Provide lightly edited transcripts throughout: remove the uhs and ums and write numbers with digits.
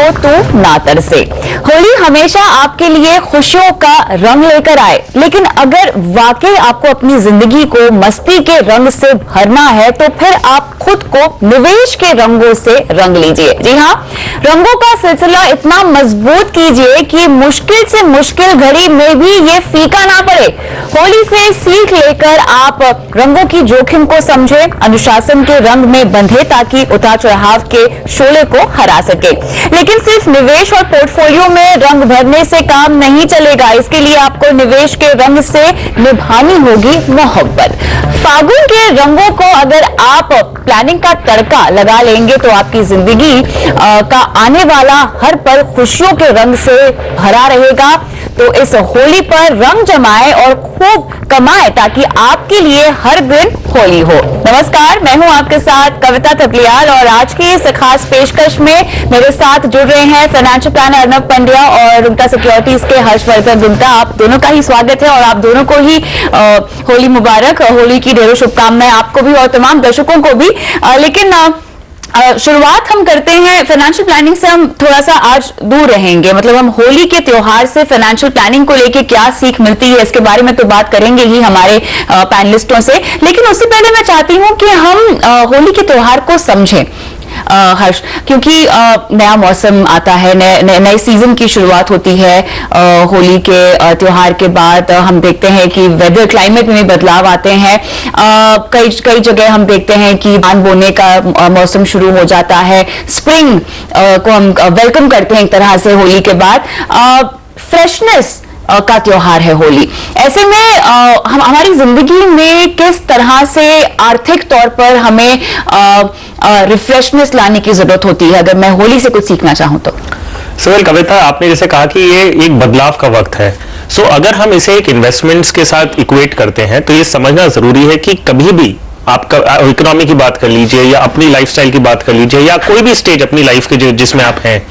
को तू ना तरसे। होली हमेशा आपके लिए खुशियों का रंग लेकर आए, लेकिन अगर वाकई आपको अपनी जिंदगी को मस्ती के रंग से भरना है तो फिर आप खुद को निवेश के रंगों से रंग लीजिए। जी हाँ, रंगों का सिलसिला इतना मजबूत कीजिए कि मुश्किल से मुश्किल घड़ी में भी ये फीका ना पड़े। होली से सीख लेकर आप रंगों की जोखिम को समझे, अनुशासन के रंग में बंधे ताकि उतार चढ़ाव के शोले को हरा सके। लेकिन सिर्फ निवेश और पोर्टफोलियो में रंग भरने से काम नहीं चलेगा। इसके लिए आपको निवेश के रंग से निभानी होगी मोहब्बत। फागुन के रंगों को अगर आप प्लानिंग का तड़का लगा लेंगे तो आपकी जिंदगी का आने वाला हर पल खुशियों के रंग से भरा रहेगा। तो इस होली पर रंग जमाएं और खूब कमाएं ताकि आपके लिए हर दिन होली हो। नमस्कार, मैं हूं आपके साथ कविता थपलियाल और आज की इस खास पेशकश में मेरे साथ जुड़ रहे हैं फाइनेंशियल प्लानर अर्नब पंड्या और रुंगटा सिक्योरिटीज के हर्षवर्धन रुंगटा। आप दोनों का ही स्वागत है और आप दोनों को ही होली मुबारक, होली की ढेरों शुभकामनाएं आपको भी और तमाम दर्शकों को भी। लेकिन शुरुआत हम करते हैं फाइनेंशियल प्लानिंग से। हम थोड़ा सा आज दूर रहेंगे, मतलब हम होली के त्योहार से फाइनेंशियल प्लानिंग को लेके क्या सीख मिलती है इसके बारे में तो बात करेंगे ही हमारे पैनलिस्टों से। लेकिन उससे पहले मैं चाहती हूं कि हम होली के त्योहार को समझें हर्ष, क्योंकि नया मौसम आता है, नए सीजन की शुरुआत होती है। होली के त्योहार के बाद हम देखते हैं कि वेदर क्लाइमेट में बदलाव आते हैं। कई जगह हम देखते हैं कि धान बोने का मौसम शुरू हो जाता है। स्प्रिंग को हम वेलकम करते हैं एक तरह से होली के बाद। फ्रेशनेस का त्योहार है होली। ऐसे में हमारी जिंदगी में किस तरह से आर्थिक तौर पर हमें रिफ्रेशनेस लाने की जरूरत होती है अगर मैं होली से कुछ सीखना चाहूं तो? सवाल कविता, आपने जैसे कहा कि ये एक बदलाव का वक्त है। सो अगर हम इसे एक इन्वेस्टमेंट्स के साथ इक्वेट करते हैं तो ये समझना जरूरी है कि कभी भी आपका इकोनॉमी की बात कर लीजिए या अपनी लाइफस्टाइल की बात कर लीजिए या कोई भी स्टेज अपनी लाइफ के जिसमें आप हैं,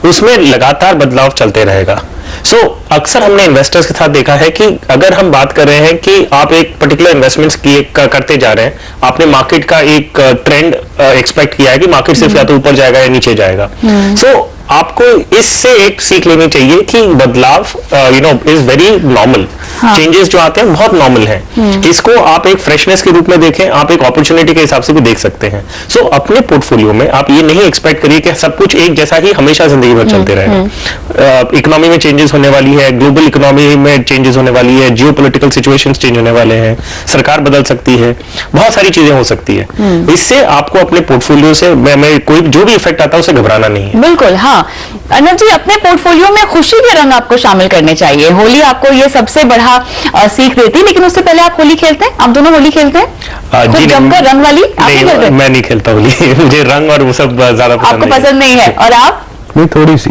उसमें लगातार बदलाव चलते रहेगा। सो अक्सर हमने इन्वेस्टर्स के साथ देखा है कि अगर हम बात कर रहे हैं कि आप एक पर्टिकुलर इन्वेस्टमेंट्स करते जा रहे हैं, आपने मार्केट का एक ट्रेंड एक्सपेक्ट किया है कि मार्केट सिर्फ या तो ऊपर जाएगा या नीचे जाएगा। सो आपको इससे एक सीख लेनी चाहिए कि बदलाव इज वेरी नॉर्मल। चेंजेस जो आते हैं बहुत नॉर्मल हैं। इसको आप एक फ्रेशनेस के रूप में देखें, आप एक अपॉर्चुनिटी के हिसाब से भी देख सकते हैं। सो अपने पोर्टफोलियो में आप ये नहीं एक्सपेक्ट करिए कि सब कुछ एक जैसा ही हमेशा जिंदगी भर चलते रहेगा। इकोनॉमी में चेंजेस होने वाली है, ग्लोबल इकोनॉमी में चेंजेस होने वाली है, जियोपॉलिटिकल सिचुएशंस चेंज होने वाले हैं, सरकार बदल सकती है, बहुत सारी चीजें हो सकती है। इससे आपको अपने पोर्टफोलियो से कोई जो भी इफेक्ट आता है उसे घबराना नहीं है। बिल्कुल, हाँ अर्नब जी, अपने पोर्टफोलियो में खुशी के रंग आपको शामिल करने चाहिए। होली आपको ये सबसे बड़ा सीख देती है। लेकिन उससे पहले आप होली खेलते हैं? आप दोनों होली खेलते हैं? जी जमकर रंग वाली आप नहीं खेलते? मैं नहीं खेलता होली। मुझे रंग और वो सब ज्यादा पसंद नहीं है। और आप? नहीं, थोड़ी सी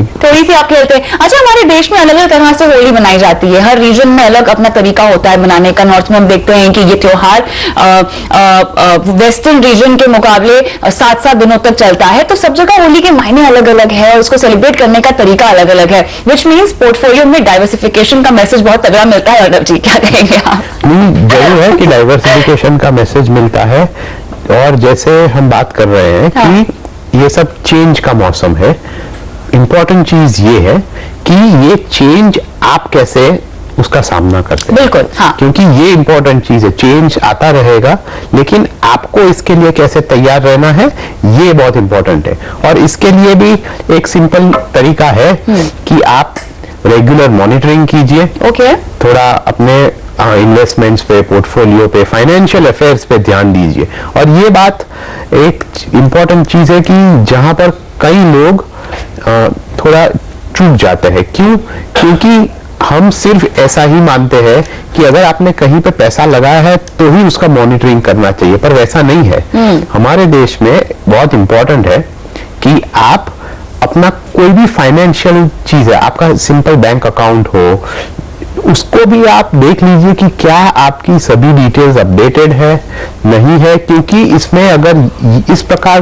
आप खेलते हैं। अच्छा, हमारे देश में अलग अलग तरह से होली मनाई जाती है। हर रीजन में अलग अपना तरीका होता है मनाने का। नॉर्थ में हम देखते हैं कि ये त्योहार वेस्टर्न रीजन के मुकाबले 7-7 दिनों तक चलता है। तो सब जगह होली के मायने अलग अलग है, उसको सेलिब्रेट करने का तरीका अलग अलग है, विच मीन्स पोर्टफोलियो में डाइवर्सिफिकेशन का मैसेज बहुत तगड़ा मिलता है। अर्नब जी, क्या कहेंगे आप? जरूर है कि डाइवर्सिफिकेशन का मैसेज मिलता है। और जैसे हम बात कर रहे हैं कि ये सब चेंज का मौसम है, इंपॉर्टेंट चीज ये है कि ये चेंज आप कैसे उसका सामना करते हैं। बिल्कुल, हाँ। क्योंकि ये इंपॉर्टेंट चीज है। चेंज आता रहेगा, लेकिन आपको इसके लिए कैसे तैयार रहना है ये बहुत इंपॉर्टेंट है। और इसके लिए भी एक सिंपल तरीका है कि आप रेगुलर मॉनिटरिंग कीजिए। ओके। थोड़ा अपने इन्वेस्टमेंट्स पे, पोर्टफोलियो पे, फाइनेंशियल अफेयर्स पे ध्यान दीजिए। और ये बात एक इंपॉर्टेंट चीज है कि जहां पर कई लोग थोड़ा चूक जाते हैं। क्योंकि हम सिर्फ ऐसा ही मानते हैं कि अगर आपने कहीं पे पैसा लगाया है तो ही उसका मॉनिटरिंग करना चाहिए, पर वैसा नहीं है। हमारे देश में बहुत इंपॉर्टेंट है कि आप अपना कोई भी फाइनेंशियल चीज है, आपका सिंपल बैंक अकाउंट हो, उसको भी आप देख लीजिए कि क्या आपकी सभी डिटेल्स अपडेटेड है, नहीं है। क्योंकि इसमें अगर इस प्रकार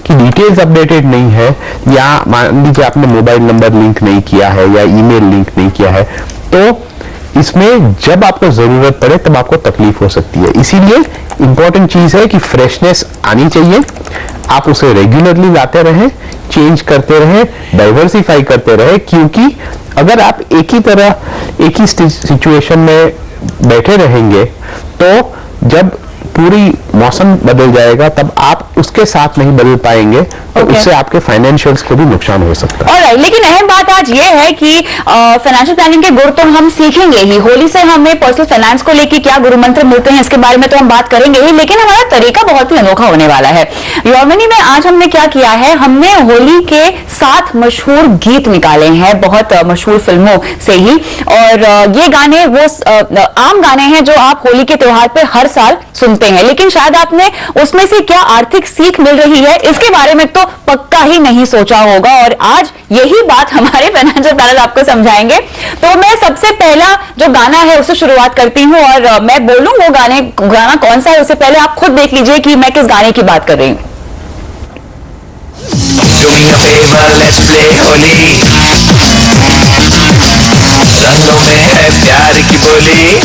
की डिटेल्स अपडेटेड नहीं है, या मान लीजिए आपने मोबाइल नंबर लिंक नहीं किया है या ईमेल लिंक नहीं किया है, तो इसमें जब आपको जरूरत पड़े तब आपको तकलीफ हो सकती है। इसीलिए इंपॉर्टेंट चीज है कि फ्रेशनेस आनी चाहिए, आप उसे रेगुलरली लाते रहें, चेंज करते रहे, डाइवर्सिफाई करते रहे, क्योंकि अगर आप एक ही सिचुएशन में बैठे रहेंगे तो जब पूरी मौसम बदल जाएगा तब आप उसके साथ नहीं बदल पाएंगे और उससे आपके फाइनेंशियल्स को भी नुकसान हो सकता है। Alright, लेकिन अहम बात आज ये है कि फाइनेंशियल प्लानिंग के गुर तो हम सीखेंगे ही। होली से हमें पर्सनल फाइनेंस को लेकर क्या गुरु मंत्र मिलते हैं इसके बारे में तो हम बात करेंगे ही, लेकिन हमारा तरीका बहुत ही अनोखा होने वाला है। यॉर्मनी में आज हमने क्या किया है, हमने होली के 7 मशहूर गीत निकाले हैं बहुत मशहूर फिल्मों से ही, और ये गाने वो आम गाने हैं जो आप होली के त्योहार पे हर साल सुनते हैं, लेकिन शायद आपने उसमें से क्या आर्थिक सीख मिल रही है इसके बारे में तो पक्का ही नहीं सोचा होगा, और आज यही बात हमारे फाइनेंशियल प्लानर आपको समझाएंगे। तो मैं सबसे पहला जो गाना है उससे शुरुआत करती हूँ, और मैं बोलूं वो गाना कौन सा है उससे पहले आप खुद देख लीजिए कि मैं किस गाने की बात कर रही हूँ। Do me a favor, let's play Holi, रंगों में है प्यार की बोली।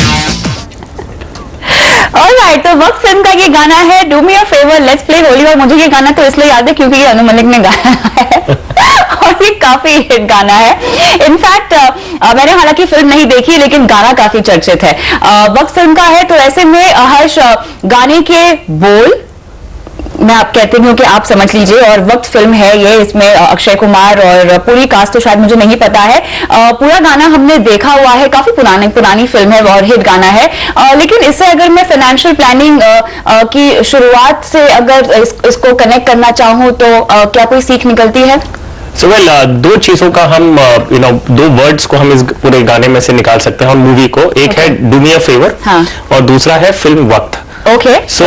ऑलराइट, तो वक्त फिल्म का ये गाना है do me a favour let's play Holi, और मुझे ये गाना तो इसलिए याद है क्योंकि ये अनु मलिक ने गाया है और ये काफी हिट गाना है। इनफैक्ट मैंने हालांकि फिल्म नहीं देखी लेकिन गाना काफी चर्चित है। वक्त फिल्म का है, तो ऐसे में हर्ष गाने के बोल मैं आप कहती हूँ कि आप समझ लीजिए, और वक्त फिल्म है ये, इसमें अक्षय कुमार और पूरी कास्ट तो शायद मुझे नहीं पता है। पूरा गाना हमने देखा हुआ है, काफी पुरानी फिल्म है और हिट गाना है। लेकिन इससे अगर मैं फाइनेंशियल प्लानिंग की शुरुआत से अगर इसको कनेक्ट करना चाहूँ तो क्या कोई सीख निकलती है? सो वेल, दो चीजों का हम दो वर्ड्स को हम इस पूरे गाने में से निकाल सकते हैं और मूवी को, एक है डू मी अ फेवर और दूसरा है फिल्म वक्त। ओके, सो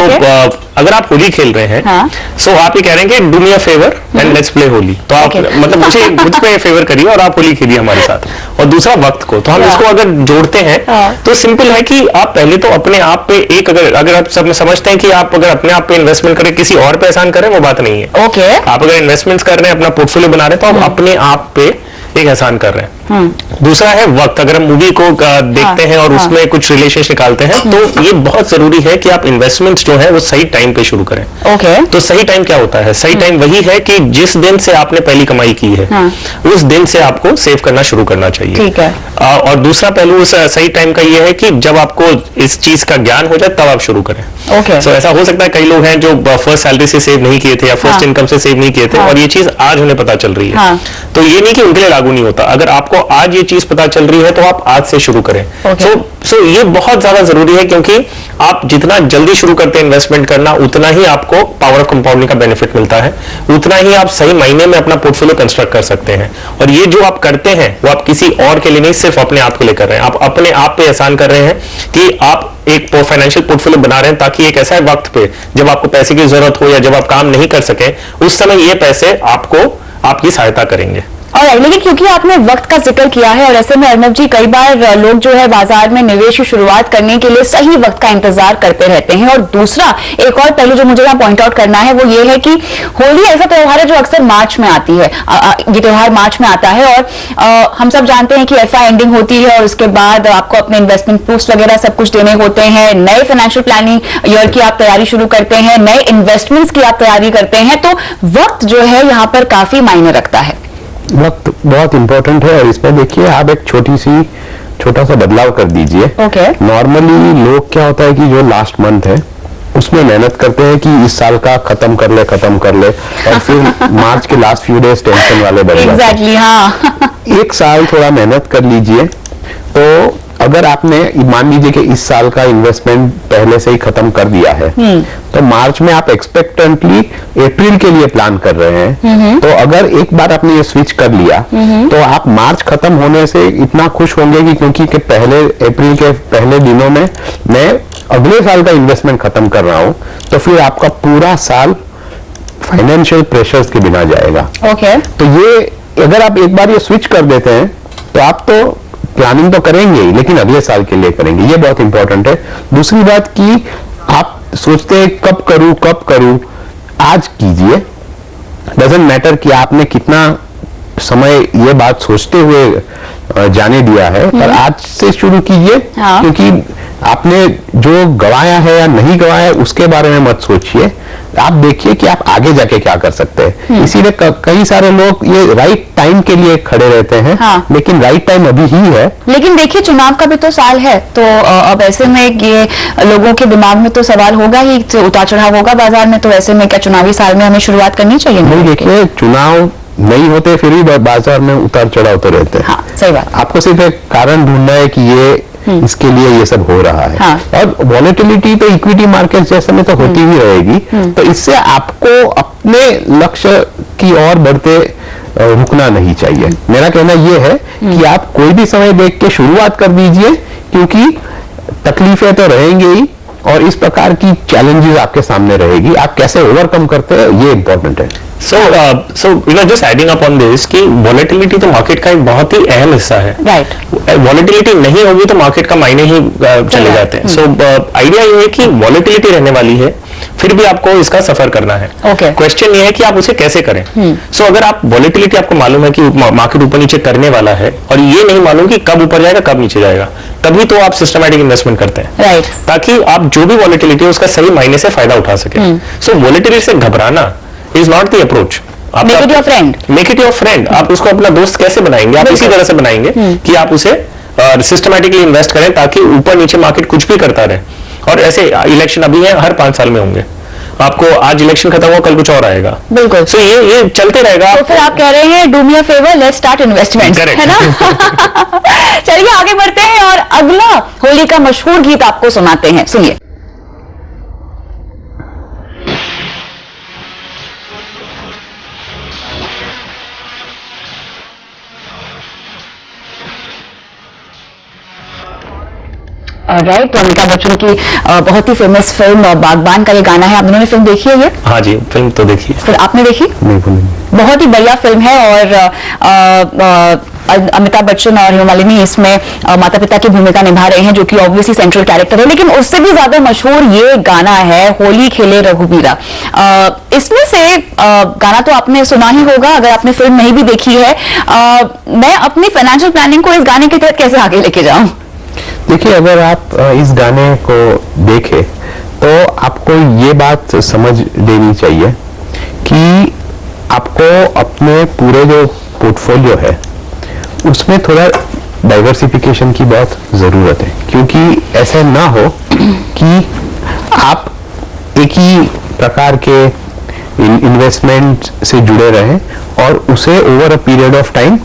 अगर आप होली खेल रहे हैं, सो आप ये कह रहे हैं कि do me a favour and let's play Holi, तो आप मतलब मुझ पे फेवर करिए और आप होली खेलिए हमारे साथ। और दूसरा वक्त को, तो हम इसको अगर जोड़ते हैं तो सिंपल है कि आप पहले तो अपने आप पे एक अगर आप सब समझते हैं कि आप अगर अपने आप पे इन्वेस्टमेंट करें, किसी और पे एहसान करें, वो बात नहीं है। ओके, आप अगर इन्वेस्टमेंट्स कर रहे हैं, अपना पोर्टफोलियो बना रहे हैं, तो आप अपने आप पे एक एहसान कर रहे हैं। दूसरा है वक्त। अगर हम मूवी को देखते हैं और उसमें कुछ रिलेशंस निकालते हैं, तो ये बहुत जरूरी है कि आप इन्वेस्टमेंट्स जो है वो सही टाइम पे शुरू करें। ओके, तो सही टाइम क्या होता है? सही टाइम वही है कि जिस दिन से आपने पहली कमाई की है, उस दिन से आपको सेव करना शुरू करना चाहिए। ठीक है। और दूसरा पहलू सही टाइम का ये है कि जब आपको इस चीज का ज्ञान हो जाए तब आप शुरू करें। ओके, सो ऐसा हो सकता है कई लोग हैं जो फर्स्ट सैलरी से सेव नहीं किए थे या फर्स्ट इनकम से सेव नहीं किए थे, और ये चीज आज उन्हें पता चल रही है। तो ये नहीं कि उनके लिए लागू नहीं होता। अगर आपको आज ये चीज पता चल रही है तो आप आज से शुरू करें। सो ये बहुत ज्यादा जरूरी है, क्योंकि आप जितना जल्दी शुरू करते हैं इन्वेस्टमेंट करना, उतना ही आपको पावर ऑफ कंपाउंडिंग का बेनिफिट मिलता है, उतना ही आप सही मायने में अपना पोर्टफोलियो कंस्ट्रक्ट कर सकते हैं। और ये जो आप करते हैं वो आप किसी और के लिए नहीं, सिर्फ अपने आप के लिए कर रहे हैं। आप अपने आप पे एहसान कर रहे हैं कि आप एक फाइनेंशियल पोर्टफोलियो बना रहे हैं, ताकि एक ऐसा वक्त पे जब आपको पैसे की जरूरत हो या जब आप काम नहीं कर सके, उस समय ये पैसे आपको आपकी सहायता करेंगे। और लेकिन क्योंकि आपने वक्त का जिक्र किया है, और ऐसे में अर्नब जी कई बार लोग जो है बाजार में निवेश की शुरुआत करने के लिए सही वक्त का इंतजार करते रहते हैं। और दूसरा एक और पहलू जो मुझे यहाँ पॉइंट आउट करना है वो ये है कि होली ऐसा त्योहार है जो अक्सर मार्च में आती है। ये त्योहार मार्च में आता है, और हम सब जानते हैं कि एफआई एंडिंग होती है और उसके बाद आपको अपने इन्वेस्टमेंट प्रूफ्स वगैरह सब कुछ देने होते हैं, नए फाइनेंशियल प्लानिंग ईयर की आप तैयारी शुरू करते हैं, नए इन्वेस्टमेंट्स की आप तैयारी करते हैं। तो वक्त जो है यहाँ पर काफी मायने रखता है। वक्त बहुत इंपॉर्टेंट है, और इसमें देखिए आप एक छोटा सा बदलाव कर दीजिए। ओके। नॉर्मली लोग क्या होता है कि जो लास्ट मंथ है उसमें मेहनत करते हैं कि इस साल का खत्म कर ले, और फिर मार्च के लास्ट फ्यू डेज टेंशन वाले बन जाते हैं। एग्जैक्टली, हाँ। एक साल थोड़ा मेहनत कर लीजिए। तो अगर आपने मान लीजिए कि इस साल का इन्वेस्टमेंट पहले से ही खत्म कर दिया है, तो मार्च में आप एक्सपेक्टेंटली अप्रैल के लिए प्लान कर रहे हैं, तो अगर एक बार आपने ये स्विच कर लिया, तो आप मार्च खत्म होने से इतना खुश होंगे कि क्योंकि पहले अप्रैल के पहले दिनों में मैं अगले साल का इन्वेस्टमेंट खत्म कर रहा हूं, तो फिर आपका पूरा साल फाइनेंशियल प्रेशर्स के बिना जाएगा। ओके। तो ये अगर आप एक बार ये स्विच कर देते हैं तो आप तो प्लानिंग तो करेंगे ही, लेकिन अगले साल के लिए करेंगे। ये बहुत इंपॉर्टेंट है। दूसरी बात कि आप सोचते हैं कब करूं, आज कीजिए। डजंट मैटर कि आपने कितना समय ये बात सोचते हुए जाने दिया है, पर आज से शुरू कीजिए। क्योंकि आपने जो गवाया है या नहीं गवाया है उसके बारे में मत सोचिए, आप देखिए कि आप आगे जाके क्या कर सकते हैं। इसीलिए कई सारे लोग ये राइट टाइम के लिए खड़े रहते हैं, हाँ। लेकिन राइट टाइम अभी ही है। लेकिन देखिए चुनाव का भी तो साल है, तो अब ऐसे में ये लोगों के दिमाग में तो सवाल होगा ही, उतार चढ़ाव होगा बाजार में, तो ऐसे में क्या चुनावी साल में हमें शुरुआत करनी चाहिए? नहीं, देखिए चुनाव नहीं होते फिर भी बाजार में उतार चढ़ाव तो रहते हैं। हाँ, सही बात। आपको सिर्फ एक कारण ढूंढना है कि ये इसके लिए ये सब हो रहा है। हाँ। और वॉलेटिलिटी तो इक्विटी मार्केट जैसे में तो होती ही रहेगी, तो इससे आपको अपने लक्ष्य की ओर बढ़ते रुकना नहीं चाहिए। मेरा कहना यह है कि आप कोई भी समय देख के शुरुआत कर दीजिए, क्योंकि तकलीफें तो रहेंगी ही और इस प्रकार की चैलेंजेस आपके सामने रहेगी। आप कैसे ओवरकम करते हैं ये इंपॉर्टेंट है। So just adding up on this कि वॉलेटिलिटी तो मार्केट का एक बहुत ही अहम हिस्सा है। राइट। वॉलेटिलिटी नहीं होगी तो मार्केट का मायने ही चले जाते हैं। सो आइडिया ये है कि वॉलेटिलिटी रहने वाली है, फिर भी आपको इसका सफर करना है। Okay. क्वेश्चन ये है कि आप उसे कैसे करें। सो अगर आप वॉलेटिलिटी आपको मालूम है कि मार्केट ऊपर नीचे करने वाला है और ये नहीं मालूम कि कब ऊपर जाएगा कब नीचे जाएगा, तभी तो आप सिस्टमैटिक इन्वेस्टमेंट करते हैं। राइट। ताकि आप जो भी वॉलेटिलिटी है उसका सही मायने से फायदा उठा सके। सो वॉलेटिलिटी से घबराना is not the approach. Make it your friend. Make it your friend. आप उसको अपना दोस्त कैसे बनाएंगे? आप इसी तरह से बनाएंगे कि आप उसे सिस्टमैटिकली इन्वेस्ट करें ताकि ऊपर नीचे मार्केट कुछ भी करता रहे। और ऐसे इलेक्शन अभी है, हर 5 साल में होंगे। आपको आज इलेक्शन खत्म हुआ, कल कुछ और आएगा। बिल्कुल। सो ये चलते रहेगा। तो फिर आप कह रहे हैं do me a favour, let's start investment, है ना? चलिए आगे बढ़ते हैं और अगला होली का मशहूर गीत आपको सुनाते हैं, सुनिए। राइट, तो अमिताभ बच्चन की बहुत ही फेमस फिल्म बागबान का ये गाना है। आप दोनों ने फिल्म देखी है ये? हाँ जी, फिल्म तो देखी है। फिर आपने देखी? नहीं बोलेंगे। बहुत ही बढ़िया फिल्म है और अमिताभ बच्चन और हेमा मालिनी इसमें माता पिता की भूमिका निभा रहे हैं, जो कि ऑब्वियसली सेंट्रल कैरेक्टर है। लेकिन उससे भी ज्यादा मशहूर ये गाना है, होली खेले रघुबीरा। इसमें से गाना तो आपने सुना ही होगा, अगर आपने फिल्म नहीं भी देखी है। मैं अपनी फाइनेंशियल प्लानिंग को इस गाने के तहत कैसे आगे लेके जाऊं? देखिए, अगर आप इस गाने को देखें तो आपको ये बात समझ लेनी चाहिए कि आपको अपने पूरे जो पोर्टफोलियो है उसमें थोड़ा डाइवर्सिफिकेशन की बहुत ज़रूरत है, क्योंकि ऐसा ना हो कि आप एक ही प्रकार के इन्वेस्टमेंट से जुड़े रहें और उसे over a period of time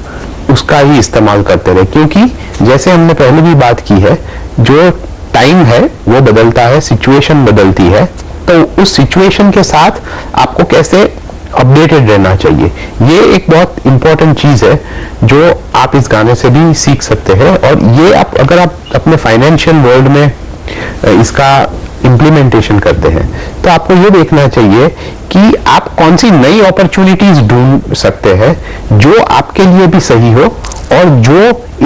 उसका ही इस्तेमाल करते रहे। क्योंकि जैसे हमने पहले भी बात की है, जो टाइम है वो बदलता है, सिचुएशन बदलती है, तो उस सिचुएशन के साथ आपको कैसे अपडेटेड रहना चाहिए, ये एक बहुत इंपॉर्टेंट चीज है जो आप इस गाने से भी सीख सकते हैं। और ये आप अगर आप अपने फाइनेंशियल वर्ल्ड में इसका इम्प्लीमेंटेशन करते हैं तो आपको ये देखना चाहिए कि आप कौन सी नई अपॉर्चुनिटीज ढूंढ सकते हैं जो आपके लिए भी सही हो और जो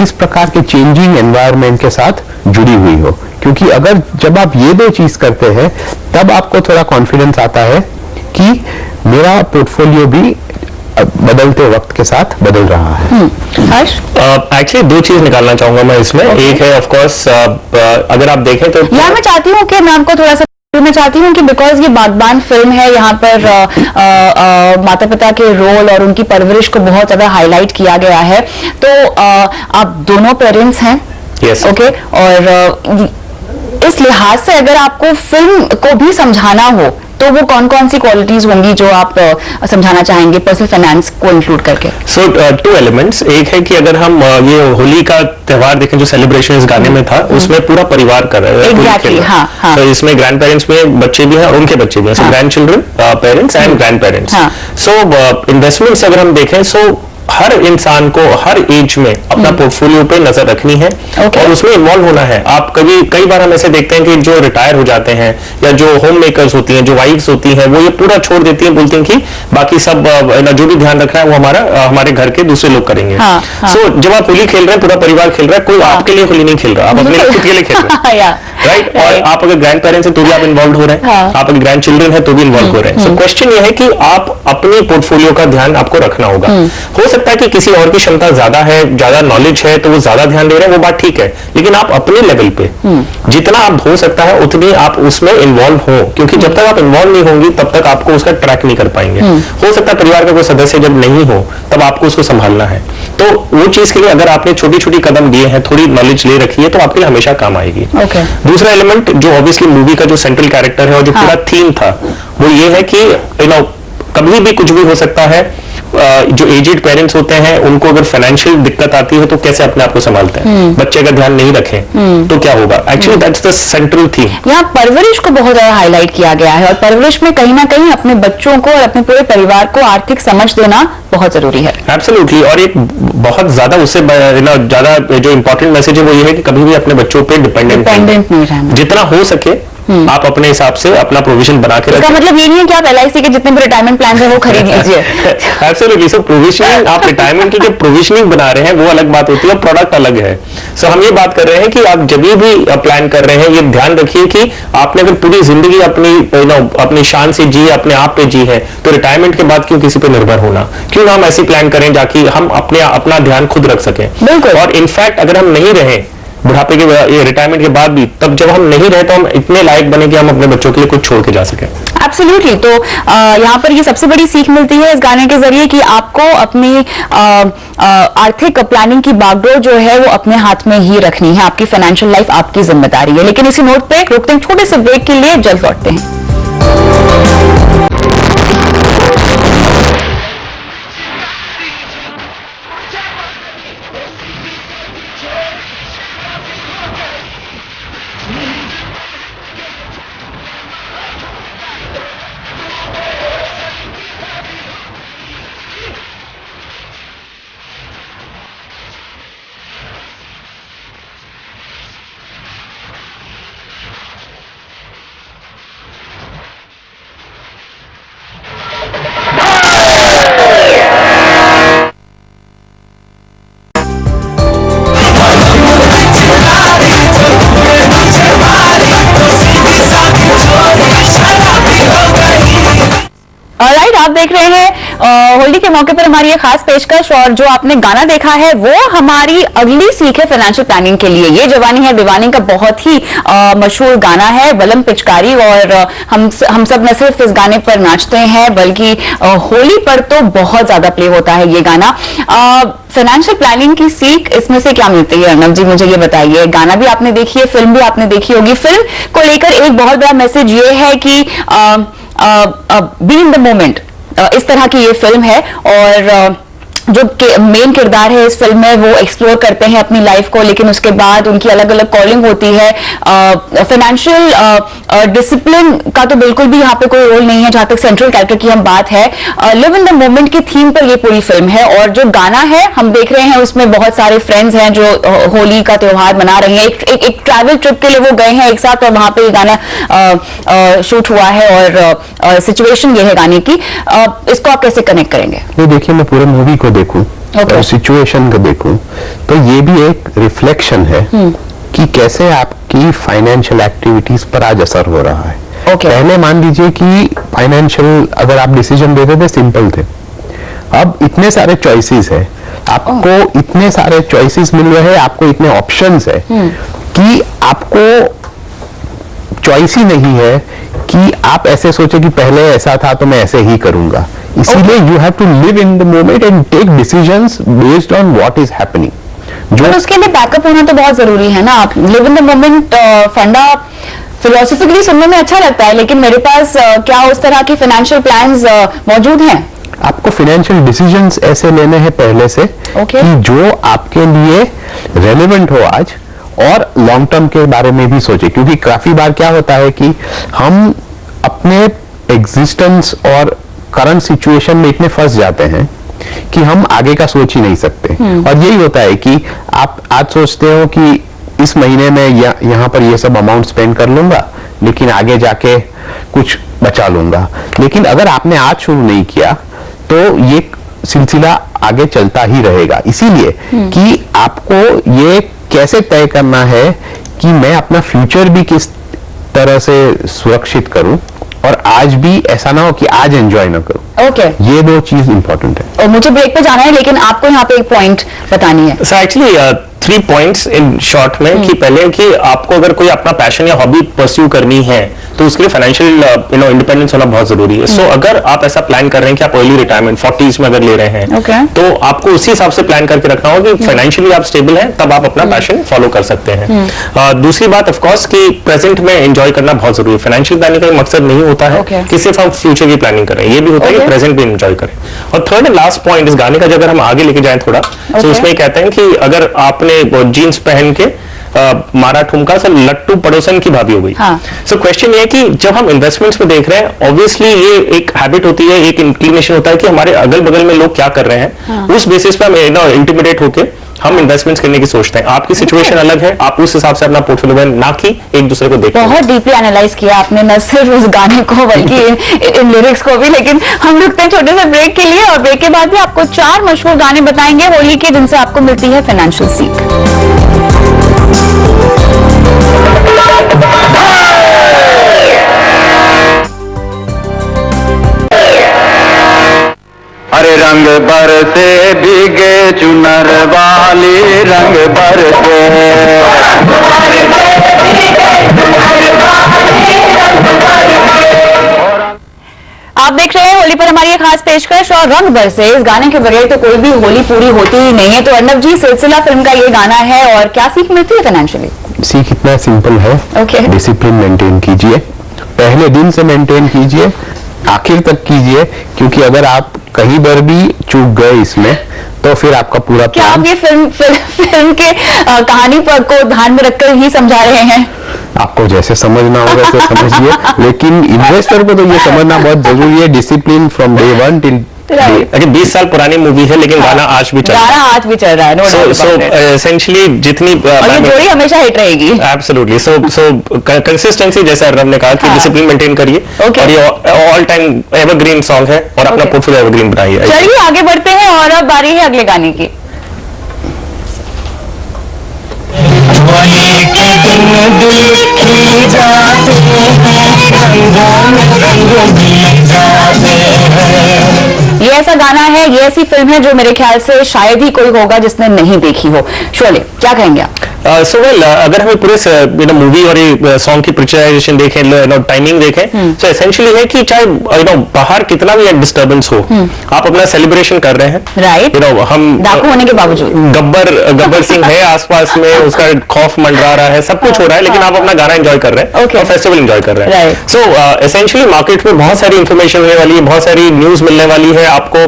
इस प्रकार के चेंजिंग एनवायरनमेंट के साथ जुड़ी हुई हो। क्योंकि अगर जब आप ये दो चीज करते हैं तब आपको थोड़ा कॉन्फिडेंस आता है कि मेरा पोर्टफोलियो भी बदलते वक्त के साथ बदल रहा है। एक्चुअली दो चीज निकालना चाहूंगा मैं इसमें। एक है ऑफ कोर्स अगर आप देखें तो यार मैं चाहती हूँ कि मैं आपको थोड़ा सा मैं चाहती हूँ कि बिकॉज ये बागबान फिल्म है, यहाँ पर माता पिता के रोल और उनकी परवरिश को बहुत ज्यादा हाईलाइट किया गया है। तो आप दोनों पेरेंट्स हैं, Yes. ओके, और इस लिहाज से अगर आपको फिल्म को भी समझाना हो तो वो कौन कौन सी क्वालिटीज होंगी जो आप समझाना चाहेंगे पर्सनल फाइनेंस को इंक्लूड करके? सो 2 एलिमेंट्स। एक है कि अगर हम ये होली का त्योहार देखें, जो सेलिब्रेशन इस गाने में था उसमें पूरा परिवार कर रहा है। Exactly, हाँ, हाँ. तो इसमें ग्रैंड पेरेंट्स में बच्चे भी हैं और उनके बच्चे भी हैं, सो grand children, parents and grand parents. So investments अगर हम देखें, सो हर इंसान को हर एज में अपना पोर्टफोलियो पे नजर रखनी है और उसमें इन्वॉल्व होना है। आप कई बार हम ऐसे देखते हैं कि जो रिटायर हो जाते हैं या जो होम मेकर्स होती हैं, जो वाइफ्स होती हैं, वो ये पूरा छोड़ देती हैं, बोलती हैं कि बाकी सब जो भी ध्यान रखना है वो हमारे घर के दूसरे लोग करेंगे। सो जब आप होली खेल रहे हैं, पूरा परिवार खेल रहा है, कोई आपके लिए होली नहीं खेल रहा, आप अपने खुद के लिए खेल रहे हैं, राइट? और आप अगर ग्रैंड पेरेंट्स हैं तो भी आप इन्वॉल्व हो रहे हैं, आप अगर ग्रैंड चिल्ड्रन है तो भी इन्वॉल्व हो रहे हैं। सो क्वेश्चन ये है कि आप अपने पोर्टफोलियो का ध्यान आपको रखना होगा। हो सकता सकता है कि किसी और की क्षमता ज्यादा है, ज्यादा नॉलेज है, तो वो ज्यादा ध्यान दे रहे हैं, वो बात ठीक है, लेकिन आप अपने लेवल पे जितना आप हो सकता है उतनी आप उसमें इन्वॉल्व हो, क्योंकि जब तक आप इन्वॉल्व नहीं होंगी तब तक आपको उसका ट्रैक नहीं कर पाएंगे। हो सकता है परिवार का कोई सदस्य जब नहीं हो तब आपको उसको संभालना है, तो वो चीज के लिए अगर आपने छोटी छोटी कदम दिए हैं, थोड़ी नॉलेज ले रखी है, तो आपके लिए हमेशा काम आएगी। Okay. दूसरा एलिमेंट जो ऑब्वियसली मूवी का जो सेंट्रल कैरेक्टर है और जो पूरा थीम था वो ये है कि कभी भी कुछ भी हो सकता है। जो एजेड पेरेंट्स होते हैं उनको अगर फाइनेंशियल दिक्कत आती है तो कैसे अपने आप को संभालते हैं, बच्चे का ध्यान नहीं रखें तो क्या होगा। Actually that's the central theme. यहाँ परवरिश को बहुत ज्यादा हाईलाइट किया गया है, और परवरिश में कहीं ना कहीं अपने बच्चों को और अपने पूरे परिवार को आर्थिक समझ देना बहुत जरूरी है। एब्सोल्युटली। और एक बहुत ज्यादा उससे ज्यादा जो इंपॉर्टेंट मैसेज है वो ये है कि कभी भी अपने बच्चों पे डिपेंडेंट नहीं रहना, जितना हो सके आप अपने हिसाब से अपना प्रोविजन बना के रखें। इसका मतलब ये नहीं है कि आप LIC के जितने भी रिटायरमेंट प्लान है वो खरीद लीजिए। एब्सोल्युटली। सो प्रोविजनिंग, आप रिटायरमेंट की जो प्रोविजनिंग बना रहे हैं वो अलग बात होती है, प्रोडक्ट अलग है। सो हम ये बात कर रहे हैं कि आप जब भी प्लान कर रहे हैं ये ध्यान रखिए कि आपने अगर पूरी जिंदगी अपनी शान से जी, अपने आप पे जी है, तो रिटायरमेंट के बाद क्यों किसी पे निर्भर होना, क्यों ना हम ऐसी प्लान करें जाकि हम अपना ध्यान खुद रख सकें। बिल्कुल। और इनफैक्ट अगर हम नहीं रहे बुढ़ापे के रिटायरमेंट के बाद भी, तब जब हम नहीं रहे तो हम इतने लायक बने कि हम अपने बच्चों के लिए कुछ छोड़ के जा सकें। एब्सोल्युटली। तो यहाँ पर ये सबसे बड़ी सीख मिलती है इस गाने के जरिए कि आपको अपनी आर्थिक प्लानिंग की बागडोर जो है वो अपने हाथ में ही रखनी है, आपकी फाइनेंशियल लाइफ आपकी जिम्मेदारी है। लेकिन इसी नोट पे रुकते हैं छोटे से ब्रेक के लिए, जल्द लौटते हैं। ऑलराइट, आप देख रहे हैं होली के मौके पर हमारी ये खास पेशकश, और जो आपने गाना देखा है वो हमारी अगली सीख है फाइनेंशियल प्लानिंग के लिए। ये जवानी है दीवानी का बहुत ही मशहूर गाना है, वलम पिचकारी, और हम सब न सिर्फ इस गाने पर नाचते हैं बल्कि होली पर तो बहुत ज्यादा प्ले होता है ये गाना। फाइनेंशियल प्लानिंग की सीख इसमें से क्या मिलती है अर्नब जी, मुझे ये बताइए। गाना भी आपने देखी है, फिल्म भी आपने देखी होगी। फिल्म को लेकर एक बहुत बड़ा मैसेज ये है कि बी इन द मोमेंट, इस तरह की ये फिल्म है, और जो मेन किरदार है इस फिल्म में वो एक्सप्लोर करते हैं अपनी लाइफ को, लेकिन उसके बाद उनकी अलग अलग कॉलिंग होती है। फाइनेंशियल डिसिप्लिन का तो बिल्कुल भी यहाँ पे कोई रोल नहीं है जहां तक सेंट्रल कैरेक्टर की हम बात है। लिव इन द मोमेंट की थीम पर ये पूरी फिल्म है, और जो गाना है हम देख रहे हैं उसमें बहुत सारे फ्रेंड्स हैं जो होली का त्योहार मना रहे हैं। एक ट्रैवल ट्रिप के लिए वो गए हैं एक साथ, और वहां पे ये गाना शूट हुआ है, और सिचुएशन ये है गाने की। इसको आप कैसे कनेक्ट करेंगे? ये देखिए, मैं पूरे मूवी को देखूं और सिचुएशन को देखूं तो ये भी एक रिफ्लेक्शन है कि कैसे आपकी फाइनेंशियल एक्टिविटीज पर आज असर हो रहा है। पहले मान लीजिए कि फाइनेंशियल अगर आप डिसीजन देते थे सिंपल थे, अब इतने सारे चॉइसेस है, आपको इतने सारे चॉइसेस मिल रहे हैं, आपको इतने ऑप्शंस है कि आपको चॉइस ही नहीं है कि आप ऐसे सोचे कि पहले ऐसा था तो मैं ऐसे ही करूंगा। इसीलिए you have to live in the moment and take decisions based on what is happening. जो उसके लिए बैकअप होना तो बहुत जरूरी है ना। आप लिव इन द मोमेंट फंडा फिलोसॉफिकली सुनने में अच्छा लगता है, लेकिन मेरे पास क्या उस तरह की फाइनेंशियल प्लान्स मौजूद हैं? आपको फाइनेंशियल डिसीजंस ऐसे लेने हैं पहले से कि जो आपके लिए रेलेवेंट हो आज, और लॉन्ग टर्म के बारे में भी सोचे। क्योंकि काफी बार क्या होता है कि हम अपने एग्जिस्टेंस और करंट सिचुएशन में इतने फंस जाते हैं कि हम आगे का सोच ही नहीं सकते। और यही होता है कि आप आज सोचते हो कि इस महीने में यहाँ पर ये सब अमाउंट स्पेंड कर लूंगा, लेकिन आगे जाके कुछ बचा लूंगा। लेकिन अगर आपने आज शुरू नहीं किया तो ये सिलसिला आगे चलता ही रहेगा। इसीलिए कि आपको ये कैसे तय करना है कि मैं अपना फ्यूचर भी किस तरह से सुरक्षित करूं, और आज भी ऐसा ना हो कि आज एंजॉय ना करूं। ओके। ये दो चीज इंपॉर्टेंट है। और मुझे ब्रेक पे जाना है, लेकिन आपको यहाँ पे एक पॉइंट बतानी है। So actually 3 points in short में कि पहले कि आपको अगर कोई अपना पैशन या हॉबी परस्यू करनी है तो उसके लिए फाइनेंशियल इंडिपेंडेंस होना बहुत जरूरी है। सो अगर आप ऐसा प्लान कर रहे हैं कि आप अर्ली रिटायरमेंट 40s में अगर ले रहे हैं Okay. तो आपको उसी हिसाब से प्लान करके रखना होगा कि फाइनेंशियली आप स्टेबल हैं, तब आप अपना पैशन फॉलो कर सकते हैं। दूसरी बात ऑफकोर्स कि प्रेजेंट में एंजॉय करना बहुत जरूरी है। फाइनेंशियल प्लानिंग का मकसद नहीं होता है Okay. कि सिर्फ हम फ्यूचर की प्लानिंग करें, ये भी होता है कि Okay. प्रेजेंट भी एंजॉय करें। और थर्ड एंड लास्ट पॉइंट इस गाने का जो अगर हम आगे लेके जाएं थोड़ा, तो Okay. उसमें कहते हैं कि अगर आपने जीन्स पहन के मारा ठुमका से लट्टू पड़ोसन की भाभी हो गई। हाँ। सो क्वेश्चन ये है कि जब हम इन्वेस्टमेंट्स में देख रहे हैं, ऑब्वियसली ये एक हैबिट होती है, एक इंक्लिनेशन होता है कि हमारे अगल बगल में लोग क्या कर रहे हैं, उस बेसिस पे हम इंटिमिडेट होके हम इन्वेस्टमेंट्स करने की सोचते हैं। आपकी सिचुएशन अलग है, आप उस हिसाब से अपना पोर्टफोलियो बनाएं, ना कि एक दूसरे को देख। बहुत डीपली एनालाइज किया आपने, न सिर्फ उस गाने को बल्कि इन लिरिक्स को भी। लेकिन हम रुकते हैं छोटे से ब्रेक के लिए, और ब्रेक के बाद भी आपको 4 मशहूर गाने बताएंगे होली के, जिनसे आपको मिलती है फाइनेंशियल सीख। अरे रंग बरसे भीगे चुनर वाली, रंग बरसे आप देख रहे हैं होली पर हमारी एक खास पेशकश और रंग बरसे। इस गाने के बगैर तो कोई भी होली पूरी होती ही नहीं है। तो अर्नब जी, सिलसिला फिल्म का ये गाना है, और क्या सीख मिलती है फाइनेंशियली? सीख इतना सिंपल है, Okay. डिसिप्लिन मेंटेन कीजिए, पहले दिन से मेंटेन कीजिए, आखिर तक कीजिए, क्योंकि अगर आप कहीं बार भी चूक गए इसमें तो फिर आपका पूरा क्या आप ये फिल्म के कहानी पर को ध्यान में रखकर ही समझा रहे हैं? आपको जैसे समझना होगा वैसे समझिए, लेकिन इन्वेस्टर को तो ये समझना बहुत जरूरी है, डिसिप्लिन फ्रॉम डे 1 टिल अगर 20 साल पुरानी मूवी है, लेकिन गाना आज भी चल रहा है। गाना आज भी चल रहा है, no doubt so about it. Essentially जितनी और ये जोड़ी हमेशा हिट रहेगी। एब्सोल्युटली, सो कंसिस्टेंसी, जैसे अर्नब ने कहा कि हाँ। डिसिप्लिन मेंटेन करिए, Okay. और ये ऑल टाइम एवरग्रीन सॉन्ग है, और अपना Okay. पोर्टफोलियो एवरग्रीन बनाइए। चलिए आगे बढ़ते हैं, और अब बारी है अगले गाने की। होली के दिन दिल खिल जाते हैं, रंगों में रंग मिल जाते हैं। ये ऐसा गाना है, ये ऐसी फिल्म है जो मेरे ख्याल से शायद ही कोई होगा जिसने नहीं देखी हो। शोले, क्या कहेंगे आप? सो वेल, अगर हमें पूरे मूवी और ये सॉन्ग की पिक्चराइजेशन देखें, टाइमिंग देखें, तो एसेंशियली है कि चाहे बाहर कितना भी डिस्टर्बेंस हो, आप अपना सेलिब्रेशन कर रहे हैं, राइट। हम डाकू होने के बावजूद गब्बर सिंह है आसपास में, उसका खौफ मंडरा रहा है, सब कुछ हो रहा है, लेकिन आप अपना गाना एंजॉय कर रहे हैं, Okay. और फेस्टिवल एंजॉय कर रहे हैं। Right. सो एसेंशियली मार्केट में बहुत सारी इंफॉर्मेशन मिलने वाली है, बहुत सारी न्यूज मिलने वाली है, आपको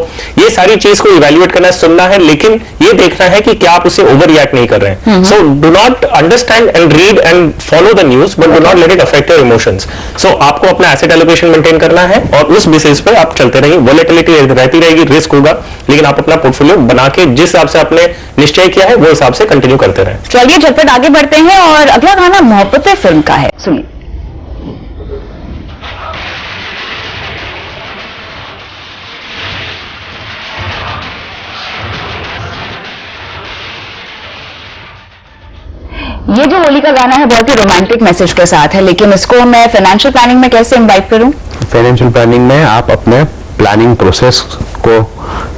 ये सारी चीज को इवेल्युएट करना है, सुनना है, लेकिन ये देखना है कि क्या आप उसे ओवर रिएक्ट नहीं कर रहे हैं। So do not understand and read and follow the news, but do not let it affect your emotions. So आपको अपना एसेट एलोकेशन मेंटेन करना है, और उस बेसिस पे आप चलते रहिए। वोलेटिलिटी रहती रहेगी, रिस्क होगा, लेकिन आप अपना पोर्टफोलियो बना के जिस हिसाब से आपने निश्चय किया है, वो हिसाब से कंटिन्यू करते रहें। चलिए झटपट आगे बढ़ते हैं, और अगला गाना मोहब्बतें फिल्म का है, सुनिए। ये जो होली का गाना है बहुत ही रोमांटिक मैसेज के साथ है, लेकिन इसको मैं फाइनेंशियल प्लानिंग में कैसे इनवाइट करूं? फाइनेंशियल प्लानिंग में आप अपने प्लानिंग प्रोसेस को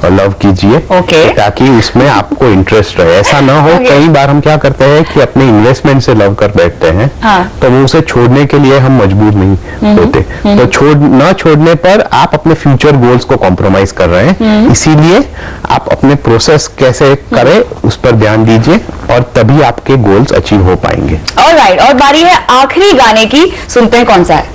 लव कीजिए, Okay. ताकि उसमें आपको इंटरेस्ट रहे। ऐसा ना हो, Okay. कई बार हम क्या करते हैं कि अपने इन्वेस्टमेंट से लव कर बैठते हैं, हाँ। तो वो उसे छोड़ने के लिए हम मजबूर नहीं होते। तो छोड़ने पर आप अपने फ्यूचर गोल्स को कॉम्प्रोमाइज कर रहे हैं। इसीलिए आप अपने प्रोसेस कैसे करें उस पर ध्यान दीजिए, और तभी आपके गोल्स अचीव हो पाएंगे। ऑलराइट, और बारी है आखिरी गाने की, सुनते हैं कौन सा है।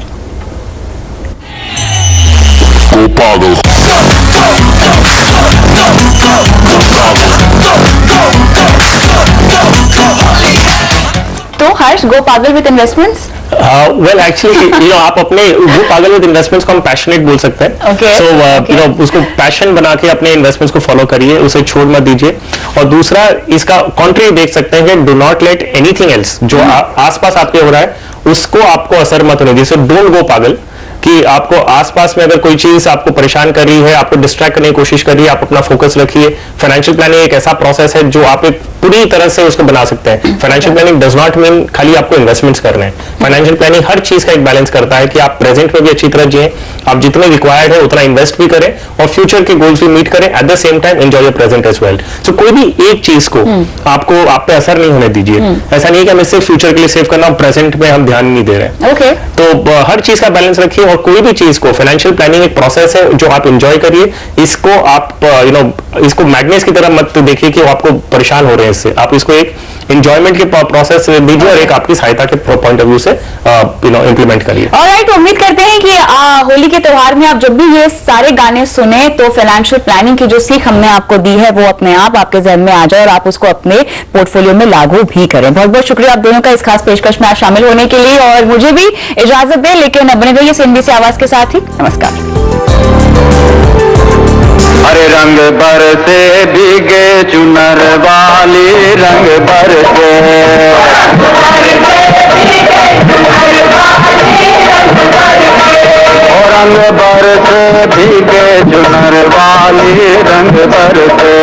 तो हर्ष, गो पागल विद इन्वेस्टमेंट्स। वेल एक्चुअली आप अपने वो पागल विद इन्वेस्टमेंट्स को हम पैशनेट बोल सकते हैं। Okay. सो उसको पैशन बना के अपने इन्वेस्टमेंट्स को फॉलो करिए, उसे छोड़ मत दीजिए। और दूसरा, इसका कॉन्ट्री देख सकते हैं कि do not late anything else जो आसपास आपके हो रहा है उसको आपको असर मत होने दीजिए। डोंट गो पागल, कि आपको आसपास में अगर कोई चीज आपको परेशान कर रही है, आपको डिस्ट्रैक्ट करने की कोशिश कर रही है, आप अपना फोकस रखिए। फाइनेंशियल प्लानिंग एक ऐसा प्रोसेस है जो आप एक पूरी तरह से उसको बना सकते हैं। Financial planning does not mean खाली आपको इन्वेस्टमेंट्स करने हैं। फाइनेंशियल प्लानिंग हर चीज का एक बैलेंस करता है कि आप प्रेजेंट में भी अच्छी तरह जिए, आप जितने रिक्वायर्ड है उतना इन्वेस्ट भी करें और फ्यूचर के गोल्स भी मीट करें, at the same time enjoy your present as well. So कोई भी एक चीज को आपको आप पे असर नहीं होने दीजिए। ऐसा नहीं है कि हमें सिर्फ फ्यूचर के लिए सेव करना, प्रेजेंट में हम ध्यान नहीं दे रहे। ओके। तो हर चीज का बैलेंस रखिए और कोई भी चीज को, फाइनेंशियल प्लानिंग एक प्रोसेस है जो आप एंजॉय करिए। इसको आप इसको मैग्नेस की तरह मत देखिए कि वो आपको परेशान हो रहे हैं इससे। आप इसको एक एंजॉयमेंट के प्रोसेस से दीजिए और एक आपकी सहायता के पॉइंट ऑफ व्यू से इंप्लीमेंट करिए। ऑलराइट, उम्मीद करते हैं कि होली के त्योहार में आप जब भी ये सारे गाने सुने तो फाइनेंशियल प्लानिंग की जो सीख हमने आपको दी है वो अपने आप आपके जहन में आ जाए और आप उसको अपने पोर्टफोलियो में लागू भी करें। बहुत बहुत शुक्रिया आप दोनों का इस खास पेशकश में आज शामिल होने के लिए, और मुझे भी इजाजत दें, लेकिन बने रहिए CNBC आवाज के साथ ही। नमस्कार। हरे रंग बरसे भीगे चुनर वाली, रंग बरसे रंग बरसे भीगे चुनर वाली, रंग बरसे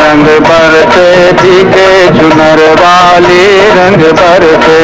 रंग बरसे भीगे चुनर वाली, रंग बरसे।